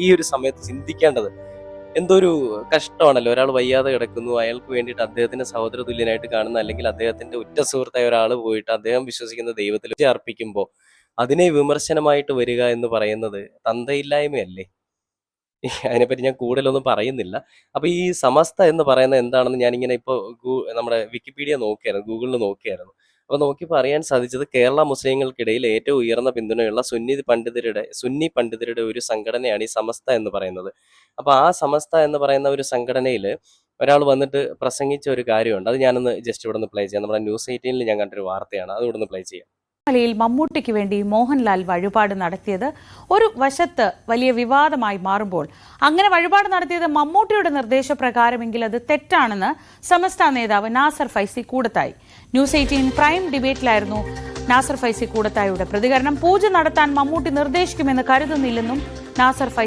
ഈ ഒരു സമയത്ത് ചിന്തിക്കേണ്ടത് എന്തൊരു കഷ്ടമാണല്ലോ. ഒരാൾ വയ്യാതെ കിടക്കുന്നു, അയാൾക്ക് വേണ്ടിയിട്ട് അദ്ദേഹത്തിന്റെ സഹോദര തുല്യനായിട്ട് കാണുന്ന അല്ലെങ്കിൽ അദ്ദേഹത്തിന്റെ ഉറ്റ സുഹൃത്തായ ഒരാൾ പോയിട്ട് അദ്ദേഹം വിശ്വസിക്കുന്ന ദൈവത്തിൽ അർപ്പിക്കുമ്പോൾ അതിനെ വിമർശനമായിട്ട് വരിക എന്ന് പറയുന്നത് തന്തയില്ലായ്മയല്ലേ? അതിനെപ്പറ്റി ഞാൻ കൂടുതലൊന്നും പറയുന്നില്ല. അപ്പൊ ഈ സമസ്ത എന്ന് പറയുന്നത് എന്താണെന്ന് ഞാനിങ്ങനെ ഇപ്പോൾ നമ്മുടെ വിക്കിപീഡിയ നോക്കിയായിരുന്നു, ഗൂഗിളിൽ നോക്കിയായിരുന്നു. അപ്പൊ നോക്കിയപ്പോൾ അറിയാൻ സാധിച്ചത് കേരള മുസ്ലിങ്ങൾക്കിടയിൽ ഏറ്റവും ഉയർന്ന പിന്തുണയുള്ള സുന്നി പണ്ഡിതരുടെ ഒരു സംഘടനയാണ് ഈ സമസ്ത എന്ന് പറയുന്നത്. അപ്പൊ ആ സമസ്ത എന്ന് പറയുന്ന ഒരു സംഘടനയിൽ ഒരാൾ വന്നിട്ട് പ്രസംഗിച്ച ഒരു കാര്യമുണ്ട്. അത് ഞാനൊന്ന് ജസ്റ്റ് ഇവിടെ നിന്ന് പ്ലേ ചെയ്യാം. നമ്മുടെ ന്യൂസ് 18 ഞാൻ കണ്ടൊരു വാർത്തയാണ്, അത് ഇവിടെ നിന്ന് പ്ലേ ചെയ്യാം. ിൽ മമ്മൂട്ടിക്ക് വേണ്ടി മോഹൻലാൽ വഴിപാട് നടത്തിയത് ഒരു വശത്ത് വലിയ വിവാദമായി മാറുമ്പോൾ അങ്ങനെ വഴിപാട് നടത്തിയത് മമ്മൂട്ടിയുടെ നിർദ്ദേശപ്രകാരമെങ്കിൽ അത് തെറ്റാണെന്ന് സമസ്ത നേതാവ് നാസർ ഫൈസി കൂടത്തായി. ന്യൂസ് 18 പ്രൈം ഡിബേറ്റിലായിരുന്നു നാസർ ഫൈസി കൂടത്തായിയുടെ പ്രതികരണം. പൂജ നടത്താൻ മമ്മൂട്ടി നിർദ്ദേശിക്കുമെന്ന് കരുതുന്നില്ലെന്നും നാസർ ഫൈസി